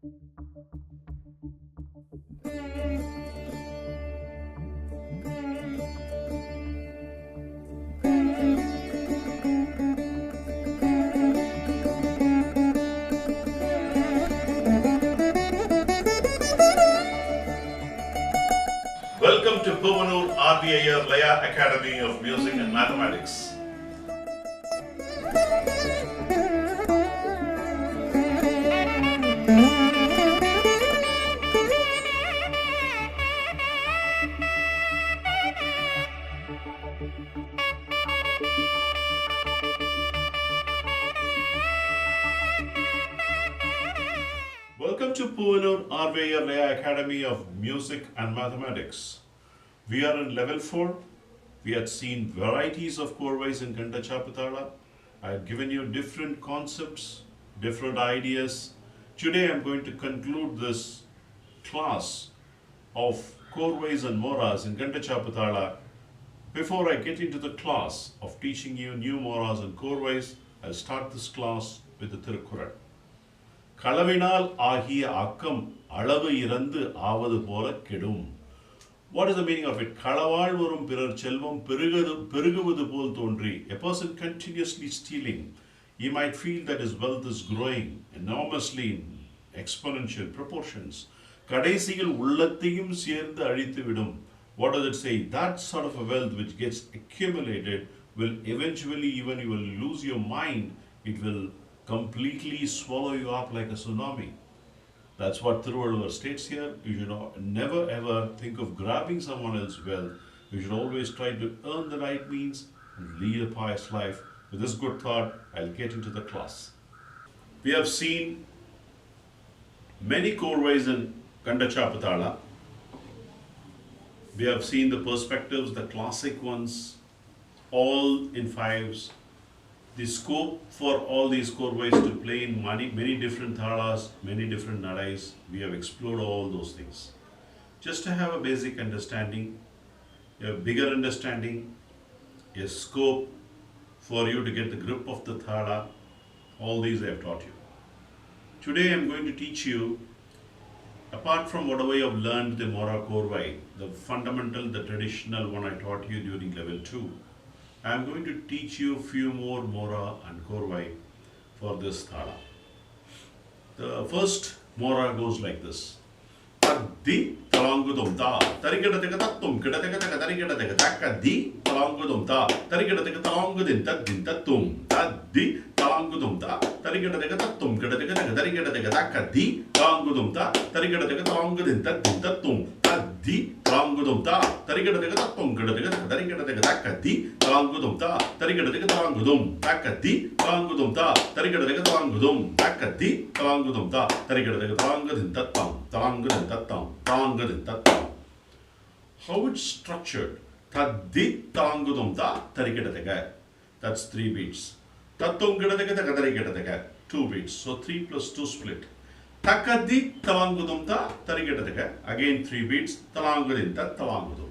Welcome to Puvanur RVIR Laya Academy of Music and Mathematics. Welcome to Puvanur RVIR Laya Academy of Music and Mathematics. We are in level 4. We had seen varieties of korvais in Kanda, Chapu. I had given you different concepts, different ideas. Today I am going to conclude this class of korvais and moras in Kanda, Chapu. Before I get into the class of teaching you new moras and korvais, I'll start this class with the Tirukkural. Kalavinal ஆகிய ஆக்கம் அளவு இறந்து ஆவது போல கெடும். What is the meaning of it? களவாள் வரும் பிறர் செல்வம் பெருகுவது போல் தோன்றி. A person continuously stealing, he might feel that his wealth is growing enormously in exponential proportions. கடைசியில் உள்ளத்தையும் சேர்ந்து அழித்து விடும். What does it say? That sort of a wealth which gets accumulated will eventually, even you will lose your mind, it will completely swallow you up like a tsunami. That's what Thiruvalluvar states here. You should never ever think of grabbing someone else's wealth. You should always try to earn the right means and lead a pious life. With this good thought, I'll get into the class. We have seen many korvais in Kanda Chapu. We have seen the perspectives, the classic ones, all in fives. The scope for all these korvais to play in many different thalas, many different nadais, we have explored all those things. Just to have a basic understanding, a bigger understanding, a scope for you to get the grip of the thala, all these I have taught you. Today I am going to teach you, apart from whatever you have learned the mora korvai, the fundamental, the traditional one I taught you during level 2, I am going to teach you a few more mora and korvai for this thala. The first mora goes like this. Taddi talangudum ta tarikadatika tattum kidatika tarikadatika takadi talangudum ta tarikadatika talangudin taddin tattum taddi talangudum ta tarikadatika tattum kidatika tarikadatika takadi talangudum ta tarikadatika talangudin taddin tattum taddi talangudum ta tarikadatika tattum kidatika tarikadatika takadi talangudum ta tarikadatika talangudum takadi talangudum ta tarikadatika talangudum takadi talangudum ta tarikadatika talangudin tattam talangudin tattam talangudin tattam. How it's structured? Taddi talangudum ta tarikadatika. That's 3 beats. Tattum kidatika tarikadatika 2 beats. So 3 plus 2 split. Takadi talangudum ta tarikadatika. Again 3 beats. Talangudin ta talangudum.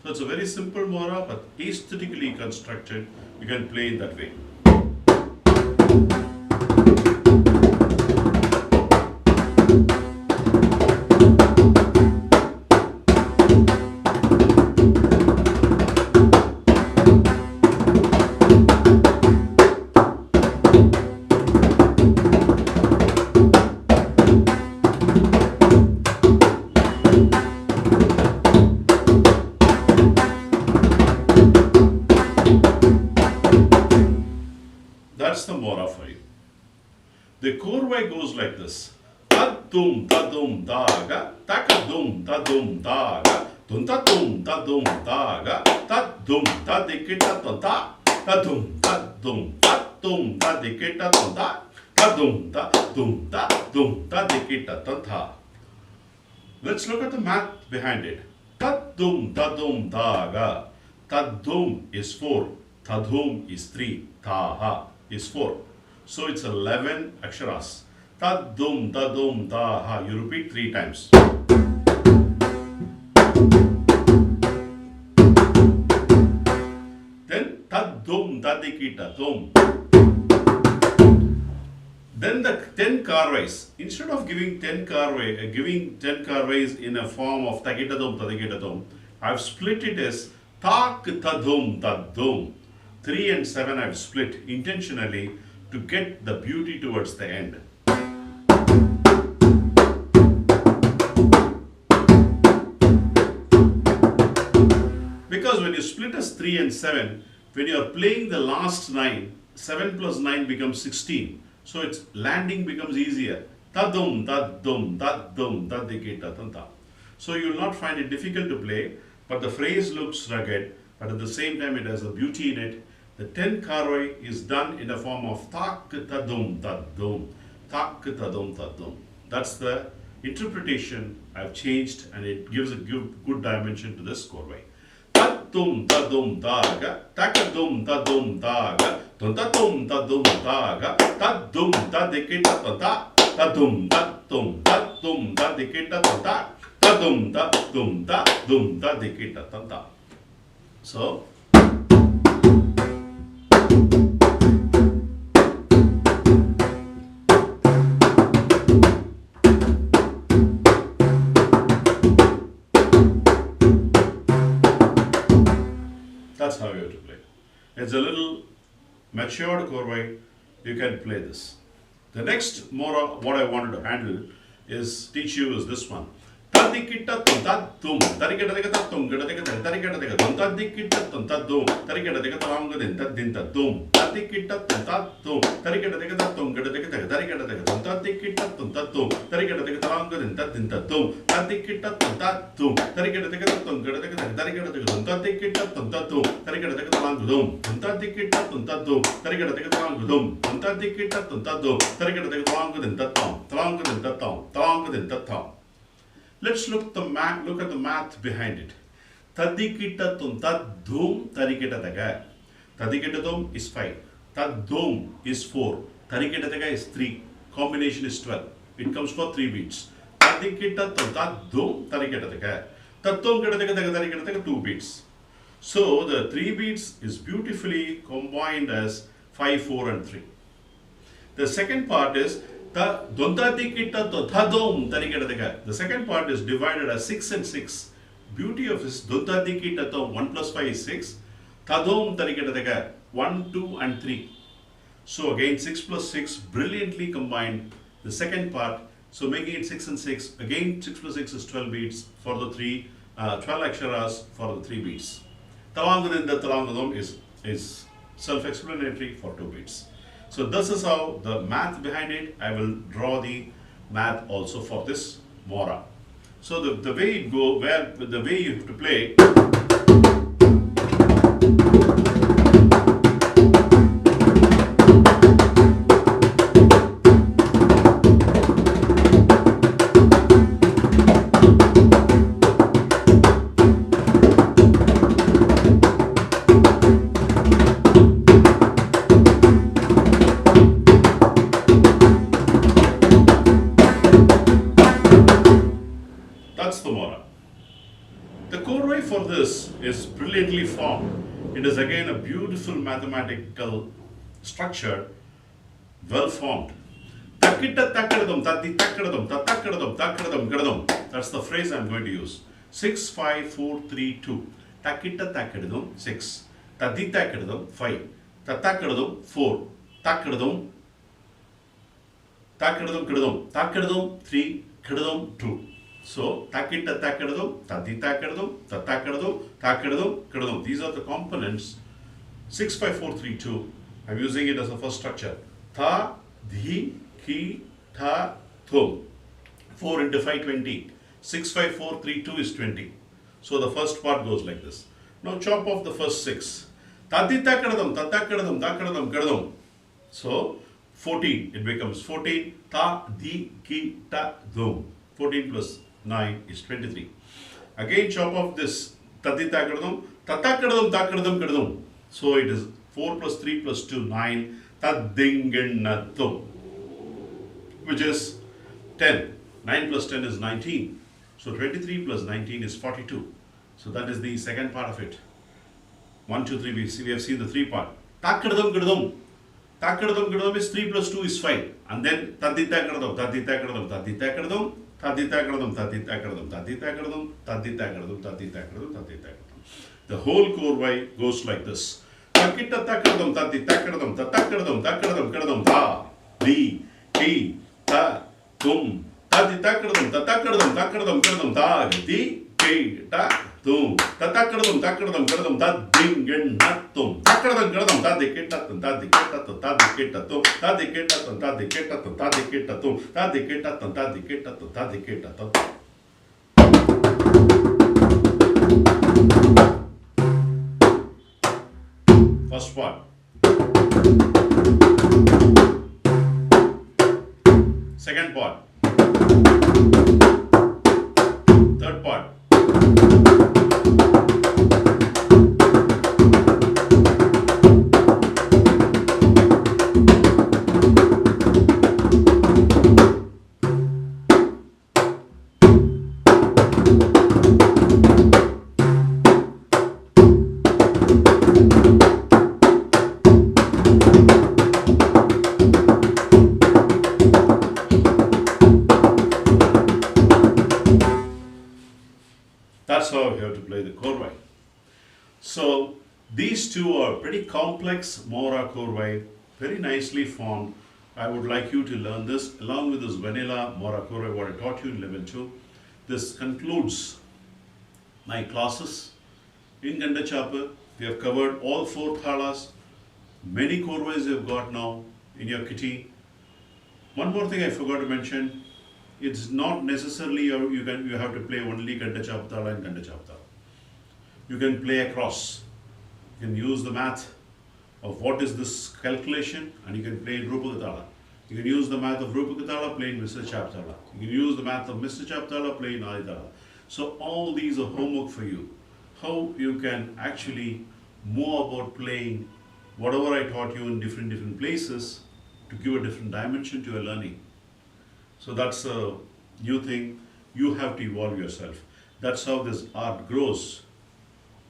So it's a very simple mora, but aesthetically constructed. You can play in that way. That's the mora for you. The korvai goes like this. Tadum tadum daga, takadum tadum daga, tuntatum tadum daga, tadum tadikita tanta, tadum tadum tadum tadikita tanta, tadum tadum tadikita tanta. Let's look at the math behind it. Tadum tadum daga. Tadum is 4, tadum is 3, taha is 4. So it's 11 aksharas. Tadum tadum taha. You repeat 3 times. Then tadum tadikita tum. Then the 10 korvais, instead of giving 10 korvais in a form of takitadum tadikitadum, I've split it as tak tadum tadum. 3 and 7 I've split intentionally to get the beauty towards the end. Because when you split as 3 and 7, when you are playing the last 9, 7 plus 9 becomes 16. So its landing becomes easier. Tadum, tadum, tadum, tadikita, tanta. So you will not find it difficult to play, but the phrase looks rugged, but at the same time it has a beauty in it. The 10 korvai is done in the form of tak tadum, tadum, tak tadum, tadum. That's the interpretation I've changed, and it gives a good dimension to this korvai. Tadum tadum daga, takadum tadum daga, tadum tadum daga, tadum tadikita tata, tadum tadum tadum tadikita tata, tadum tadum tadum tadikita tata. So that's how you have to play. It's a little matured korvai, you can play this. The next mora, what I wanted to handle is teach you is this one. Tadikita tum, tarikata tum, tarikata tum, tadikita tum, tarikata thalam dinta tum, tadikita tum, tarikata tum, tarikata tum, tadikita tum, tarikata thalam dinta tum, tadikita tum, tarikata tum, tarikata tum, tadikita tum, tarikata thalam dum, tadikita tum, tarikata thalam dum, tadikita tum, tarikata thalam dinta tum, thalam dinta tum. Let's look at the math behind it. Tadikitatum, tadum, tarikitataga. Tadikitatum is 5. Tadum is 4. Tarikitataga is 3. Combination is 12. It comes for 3 beats. Tadikitatum, tadum, tarikitataga. Tatum kitataka, tarikitataga, 2 beats. So the 3 beats is beautifully combined as 5, 4 and 3. The second part is the second part is divided as 6 and 6. Beauty of this 1 plus 5 is 6. 1, 2 and 3. So again 6 plus 6 brilliantly combined the second part. So making it 6 and 6. Again 6 plus 6 is 12 beats for the 12 aksharas for the 3 beats. Talangadam is self-explanatory for 2 beats. So this is how the math behind it. I will draw the math also for this mora. So the way it go, the way you have to play. That's the mora. The korvai for this is brilliantly formed. It is again a beautiful mathematical structure, well formed. Takita takadam, tati takadam, tatakadam, takadam, gadam. That's the phrase I'm going to use. 6, 5, 4, 3, 2. Takita takadam, 6. Tati takadam, 5. Tatakadam, 4. Takadam, takadam, 3, kadam, 2. So, takita takadam, tati takadam, tatakadam, takadam, kadam. These are the components. 6, 5, 4, 3, 2. I'm using it as a first structure. Tha, dhi, ki, tha, thum. 4 into 5, 20. 6, 5, 4, 3, 2 is 20. So the first part goes like this. Now chop off the first 6. Tati takadam, tatakadam, takadam, kadam. So 14, it becomes 14. Ta, di, ki, ta, dhum. 14 plus 9 is 23. Again chop off this tati takadam, tatakadam, takadam, kadam. So it is 4 plus 3 plus 2, 9. Tadingannathum, which is 10. 9 plus 10 is 19. So 23 plus 19 is 42. So that is the second part of it. 1, 2, 3, we have seen the 3 part. Takadam kadam. Takradam is 3 plus 2 is 5. And then Taditakradam, Taditakradam, Taditakradam, Taditakradam, Taditakradam, Taditakradam, Taditakradam, Taditakradam, Taditakradam. The whole korvai goes like this. Takita takradam, Taditakradam, Tatakradam, Takradam, Kadam, Ta, Di, Ti, Ta, Tum, Taditakradam, Tatakradam, Takradam, Kadam, Ta, Di, Ti, Ta, Tum, Tatakradam, Takradam, Kadam, Ta, Ding, and Natum, Takradam, Kadam, Tadiketatum, Tadiketatum, Tadiketatum, Tadiketatum, Tadiketatum, Tadiketatum, Tadiketatum, Tadiketatum, Tadiketatum. First part. Second part. Third part. That's how you have to play the korvai. So these two are pretty complex Mora korvai, very nicely formed. I would like you to learn this along with this vanilla Mora korvai what I taught you in level 2. This concludes my classes in Kanda Chapu. We have covered all 4 thalas. Many korvais you have got now in your kitty. One more thing I forgot to mention. It's not necessarily you have to play only Kanda Chapu Thala and Kanda Chapu Thala. You can play across. You can use the math of what is this calculation and you can play in Rupaka Thala. You can use the math of Rupaka Thala, play in Mr. Chapu Thala. You can use the math of Mr. Chapu Thala, play in Adi Thala. So all these are homework for you. How you can actually move about playing whatever I taught you in different places to give a different dimension to your learning. So that's a new thing. You have to evolve yourself. That's how this art grows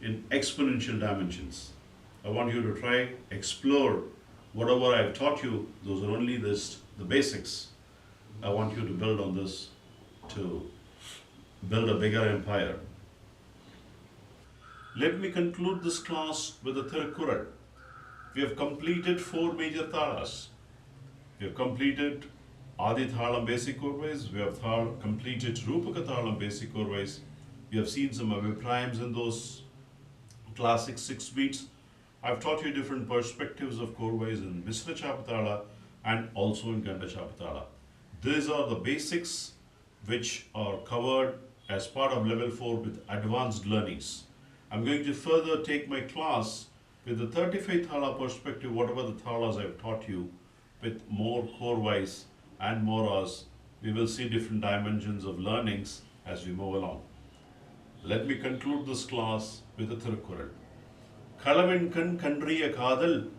in exponential dimensions. I want you to try, explore whatever I've taught you. Those are only the basics. I want you to build on this to build a bigger empire. Let me conclude this class with a Thirukkural. We have completed 4 major thalas. We have completed Adi Thalam basic korvais, we have completed Rupaka Thalam basic korvais. We have seen some abhiprayams in those classic 6 beats. I've taught you different perspectives of korvais in Mr. Chapu Thala and also in Kanda Chapu Thala. These are the basics which are covered as part of level 4 with advanced learnings. I'm going to further take my class with the 35 thala perspective, whatever the thalas I've taught you, with more korvais and moras. We will see different dimensions of learnings as we move along. Let me conclude this class with a Thirukkural. Kalavin kan kandriya kadal,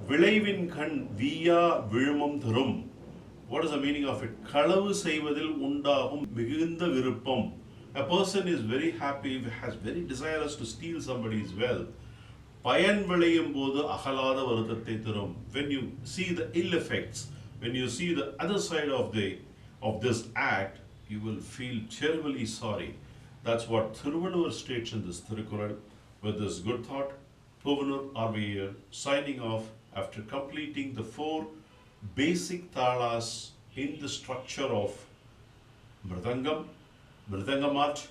vilaivin kan viya vilumam thurum. What is the meaning of it? Kalavu seivadil undahum migunda viruppam. A person is very happy, has very desirous to steal somebody's wealth. Payan vilayum bodu ahalada varutattai thurum. When you see the ill effects, when you see the other side of this act, you will feel terribly sorry. That's what Thiruvalluvar states in this Thirukkural. With this good thought, Puvanur RVR signing off after completing the 4 basic thalas in the structure of Mridangam, Mridangamat.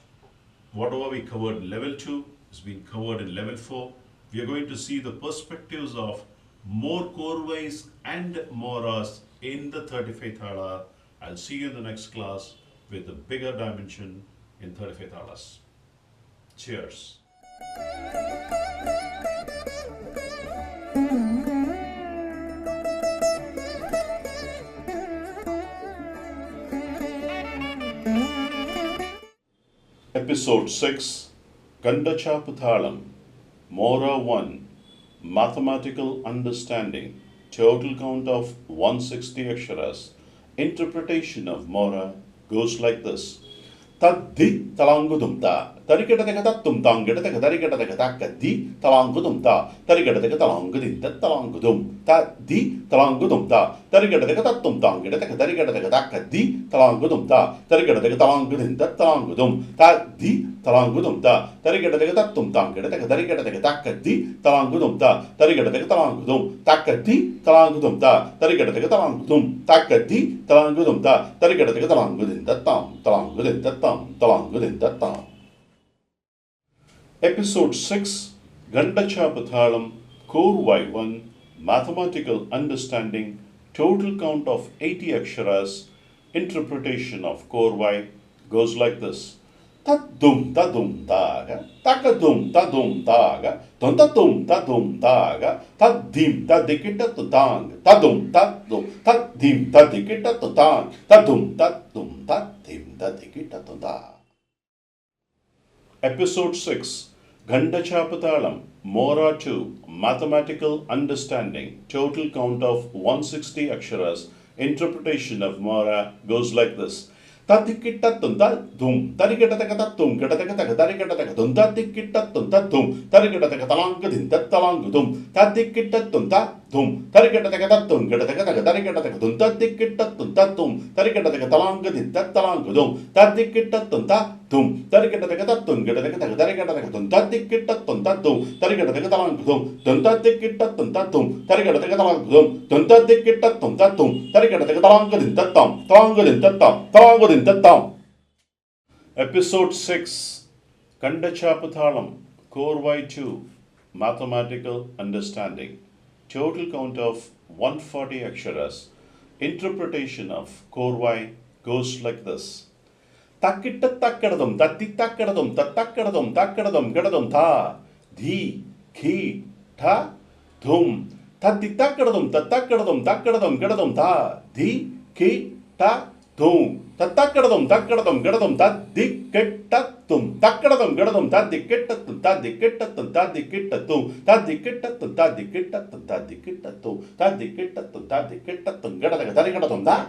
Whatever we covered in level 2 is being covered in level 4. We are going to see the perspectives of more korvais and moras in the 35 thala. I'll see you in the next class with a bigger dimension in 35 thalas. Cheers. Episode 6, Kanda Chapu Thalam, Mora 1, Mathematical Understanding, total count of 160 aksharas. Interpretation of Mora goes like this. Taddi talangudumta. தரிக்கெட்டதக தத்தும் தாங்கெட்டதக தரிக்கெட்டதக தக்கத்தி தலாங்குதும் தா தரிக்கெட்டதக தலாங்குதிந்த தலாங்குதும் தி தலாங்குதும் தா தரிக்கெட்டதக தத்தும் தாங்கெட்டதக தரிக்கெட்டதக தக்கத்தி தலாங்குதும் தா தரிக்கெட்டதக தலாங்குதிந்த தலாங்குதும் தி தலாங்குதும் தா தரிக்கெட்டதக தத்தும் தாங்கெட்டதக தரிக்கெட்டதக தக்கத்தி தலாங்குதும் தா தரிக்கெட்டதக தலாங்குதும் தக்கத்தி தலாங்குதும் தா தரிக்கெட்டதக தலாங்குதும் தக்கத்தி தலாங்குதும் தா தரிக்கெட்டதக தலாங்குதிந்த தாம் தலாங்குதிந்த தாம் தலாங்குதிந்த தாம். Episode 6 Kanda Chapu Thalam Korvai 1 Mathematical Understanding Total count of 80 aksharas. Interpretation of korvai goes like this. Tadum tadum taga takadum tadum taga tontatum tadum taga tadim tadikita tutang tadum tadim tadikita tutang tadum tadim tadikita tutang. Episode 6 Kanda Chapu Thalam Mora 2 Mathematical Understanding Total count of 160 aksharas. Interpretation of Mora goes like this. Tadikitatum dum tarikatakatum katakatakatarikatakatum tadikitatum dum tarikatakatalangudin tatalangudum tadikitatum dum tarikatakatum katakatakatarikatakatum tadikitatum dum tarikatakatalangudin tatalangudum tadikitatum dum tarikatakatum katakatakatarikatakatum tadikitatum dum tarikatakatalangudum tadikitatum dum tarikatakatalangudum tadikitatum dum tarikatakatalangudin tatalangudin Episode 6 Kanda Chapu Thalam Korvai 2 Mathematical Understanding Total count of 140 aksharas. Interpretation of korvai goes like this. Takitta takkadadum tatti takkadadum tattakadadum takkadadum gadadum tha dhi khi tha dhum tatti takkadadum tattakadadum takkadadum gadadum tha dhi khi tha dhum தத்தக்கடதும் தக்கடதும் கடதும் தத்தி கெட்டத்தும் தக்கடதும் கடதும் தத்தி கெட்டத்தும் தத்தி கெட்டத்தும் தத்தி கிட்டத்தும் தத்தி கிட்டத்தும் தத்தி கிட்டத்தும் தத்தி கிட்டத்தும் தத்தி கிட்டத்தும் தத்தி கிட்டத்தும் கடதக தரி கடதும் தான்.